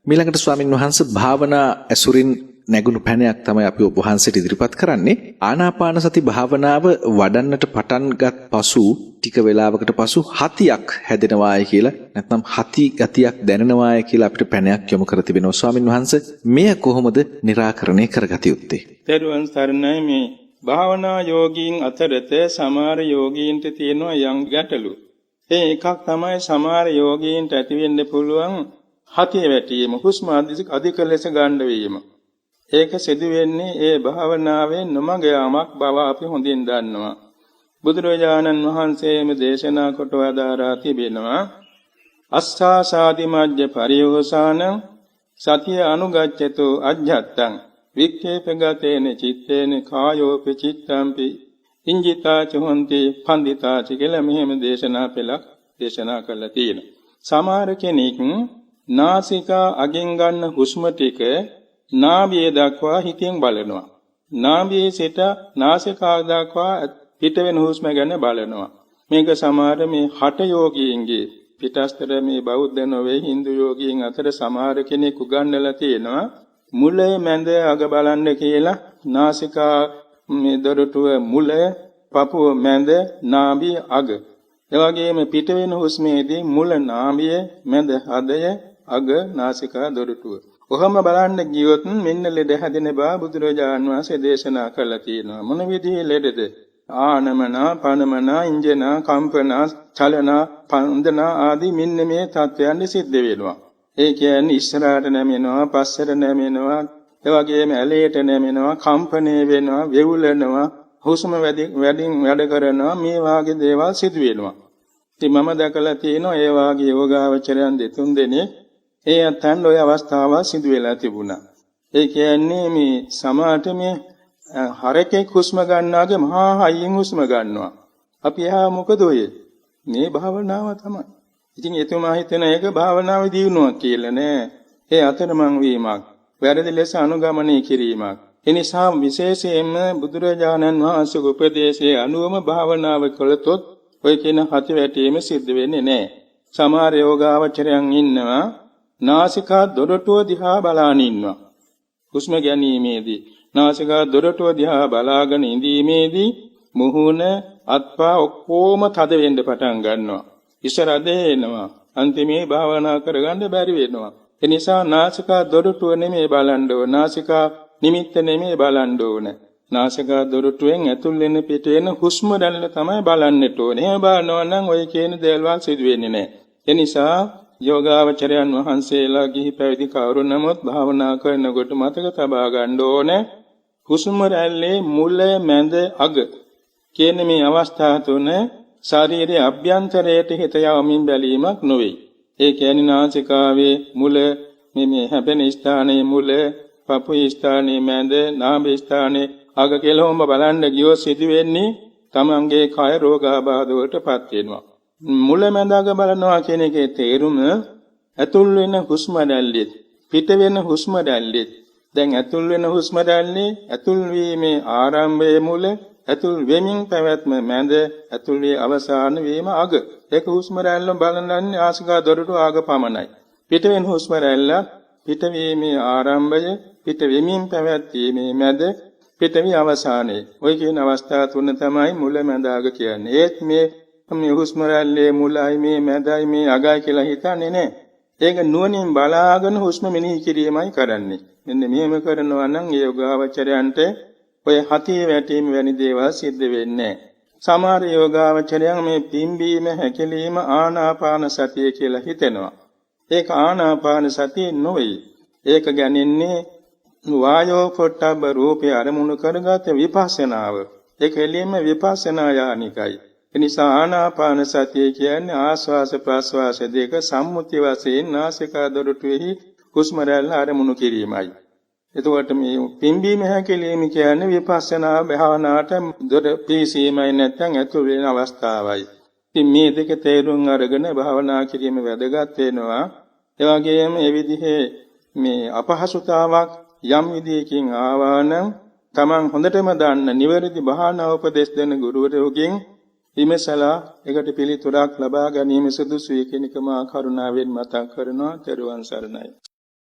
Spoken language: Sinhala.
මීළඟට ස්වාමින් වහන්සේ භාවනා ඇසුරින් නැගුණු පැනයක් තමයි අපි ඔබ වහන්සේට ඉදිරිපත් කරන්නේ. ආනාපාන සති භාවනාව වඩන්නට පටන්ගත් පසු ටික වේලාවකට පසු හතියක් හැදෙනවායි කියලා නැත්නම් හති ගතියක් දැනෙනවායි කියලා අපිට පැනයක් යොමු කර තිබෙනවා. ස්වාමින් වහන්සේ මෙය කොහොමද निराකරණය කරගත යුත්තේ? තෙරුවන් සරණයි. මේ භාවනා යෝගීන් අතරත සමහර යෝගීන්ට තියෙනවා යම් ගැටලු. ඒ එකක් තමයි සමහර යෝගීන්ට ඇති වෙන්න පුළුවන් හතිය වැටීම, හුස්ම අධික ලෙස ගන්න වීම. ඒක සිදු වෙන්නේ ඒ භාවනාවේ නොමග යාමක් බව අපි හොඳින් දන්නවා. බුදුරජාණන් වහන්සේම දේශනා කොට වදාරා තිබෙනවා අස්සාසාදි මජ්ජ පරියෝසාන සතිය අනුගච්ඡතු අජ්ජත්තං වික්ඛේපගතේන චිත්තේන කායෝපි චිත්තම්පි ඉංජිතාච හොන්ති පන්දිතාච කියලා මෙහෙම දේශනා පෙළක් දේශනා කළා තියෙනවා. සමහර කෙනෙක් නාසිකා අගෙන් ගන්න හුස්ම ටික නාභිය දක්වා හිතෙන් බලනවා. නාභියේ සිට නාසිකා දක්වා පිට වෙන හුස්ම ගැන බලනවා. මේක සමහර මේ හට යෝගීන්ගේ පිටස්තර මේ බෞද්ධ නොවේ Hindu යෝගීන් අතර සමහර කෙනෙක් උගන්වලා තියෙනවා. මුලය මැද අග බලන්න කියලා නාසිකා මේ දොරටුව මුලය, පපුව මැද, නාභිය අග. ඒ වගේම පිට වෙන හුස්මේදී මුල නාභිය, මැද හදය, අග නාසිකා දොරටුව. කොහොම බලන්න ගියොත් මෙන්න ලෙඩ හැදෙන බව බුදුරජාණන් වහන්සේ දේශනා කළා තියෙනවා. මොන විදිහේ ලෙඩද? ආනමනා, පනමනා, ඉන්ජනා, කම්පනා, චලනා, පන්දනා ආදී මෙන්න මේ තත්වයන් සිද්ධ වෙනවා. ඒ කියන්නේ ඉස්සරහට නැමෙනවා, පස්සට නැමෙනවා, ඒ වගේම ඇලයට නැමෙනවා, කම්පණය වෙනවා, වෙවුලනවා, හුස්ම වැඩින් වැඩ කරනවා, මේ වාගේ දේවල් සිදු වෙනවා. ඉතින් මම දැකලා තියෙනවා ඒ වාගේ යෝගාවචරයන් දෙතුන් දෙනෙක් ඒ අතන් ඔය අවස්ථාව සිදු වෙලා තිබුණා. ඒ කියන්නේ මේ සමාත මේ හරකෙක් හුස්ම ගන්නාගේ මහා හයියෙන් හුස්ම ගන්නවා. අපි එහා මොකද ඔය? මේ භාවනාව තමයි. ඉතින් එතුමා හිතන එක භාවනාවේ දියුණුවක් කියලා නෑ. ඒ අතරමං වීමක්, වැරදි ලෙස අනුගමනය කිරීමක්. ඒ නිසා විශේෂයෙන්ම බුදුරජාණන් වහන්සේගේ උපදේශයේ අනුවම භාවනාව කළතොත් ඔය කියන හති වැටීම සිද්ධ වෙන්නේ නෑ. සමහර යෝගාවචරයන් ඉන්නවා නාසිකා දොරටුව දිහා බලාගෙන ඉන්නවා. හුස්ම ගැනීමේදී නාසිකා දොරටුව දිහා බලාගෙන ඉඳීමේදී මුහුණ අත්පා ඔක්කොම තද වෙන්න පටන් ගන්නවා. ඉස්සරදේ එනවා. අන්තිමේ භාවනා කරගන්න බැරි වෙනවා. ඒ නිසා නාසිකා දොරටුව නෙමෙයි බලන්න ඕන. නාසිකා නිමිත්ත නෙමෙයි බලන්න ඕන. නාසිකා දොරටුවෙන් ඇතුල් වෙන පිට වෙන හුස්ම දැනලා තමයි බලන්නට ඕනේ. එහෙම බලනවා නම් ඔය කියන දේවල් සිදු වෙන්නේ නැහැ. ඒ නිසා යෝගාවචරයන් වහන්සේලා ගිහි පැවිදි කවුරු නමුත් භාවනා කරනකොට මතක තබා ගන්න ඕනේ හුස්ම රැල්ලේ මුල මැද අග කියන මේ අවස්ථා තුන ශරීරයේ අභ්‍යන්තරයට හිත යවමින් බැලීමක් නොවේ. ඒ කියන්නේ නාසිකාවේ මුල මේ හැපෙන ස්ථානයේ මුල, පපුවේ ස්ථානයේ මැද, නාභි ස්ථානයේ අග කියලා ඔබ බලන්න ගියොත් සිදු වෙන්නේ තමන්ගේ කය රෝගාබාධ වලටපත් වෙනවා. මුල මැද අග බලනවා කියන එකේ තේරුම ඇතුල් වෙන හුස්ම රැල්ලෙත් පිට වෙන හුස්ම රැල්ලෙත් දැන් ඇතුල් වෙන හුස්ම රැල්ලේ ඇතුල් වීමේ ආරම්භයේ මුල, ඇතුල් වෙමින් පැවැත්ම මැද, ඇතුල් වී අවසාන වීම අග. ඒක හුස්ම රැල්ල බලනන්නේ ආසිකා දොරටු ආග පමණයි. පිට වෙන හුස්ම රැල්ල පිට වීමේ ආරම්භය, පිට වෙමින් පැවැත්ීමේ මැද, පිට වී අවසානයේ. ඔය කියන අවස්ථා තුන තමයි මුල මැද අග කියන්නේ. ඒත් මේ හුස්ම රැල්ලේ මුලයි මේ මැදයි මේ අගයි කියලා හිතන්නේ නැහැ. ඒක නුවණින් බලාගෙන හුස්ම මෙනෙහි කිරීමයි කරන්නේ. මෙන්න මෙහෙම කරනවා නම් ඒ යෝගාවචරයන්ට ඔය හතිය වැටීම වැනි දේවල් සිද්ධ වෙන්නේ නැහැ. සමහර යෝගාවචරයන් මේ පිම්බීම හැකිලිම ආනාපාන සතිය කියලා හිතෙනවා. ඒක ආනාපාන සතිය නොවේ. ඒක ගැනින්නේ වායෝ පොට්ටබ්බ රූපේ අරමුණු කරගත විපස්සනාව. ඒක එළියෙම විපස්සනා යානිකයි. එනිසා ආනාපාන සතිය කියන්නේ ආස්වාස ප්‍රාස්වාස දෙක සම්මුති වශයෙන් නාසිකා දොරටුවේහි හුස්ම රැල්ල අරමුණු කිරීමයි. එතකොට මේ පිම්බීම හැකිලිම කියන්නේ විපස්සනා භාවනාවට දොර පිසීමයි නැත්නම් ඇතුල් වෙන අවස්ථාවයි. ඉතින් මේ දෙක තේරුම් අරගෙන භාවනා කිරීම වැදගත් වෙනවා. ඒ වගේම මේ විදිහේ මේ අපහසුතාවක් යම් විදිහකින් ආවා නම් Taman හොඳටම දන්න නිවැරදි භාවනා උපදෙස් දෙන ගුරුවරයෙකුගෙන් විමසලා ඒකට පිළිතුරක් ලබා ගැනීම සුදුසුයි කියන එක මා කරුණාවෙන් මතක් කරනවා. ත්වන් සරණයි.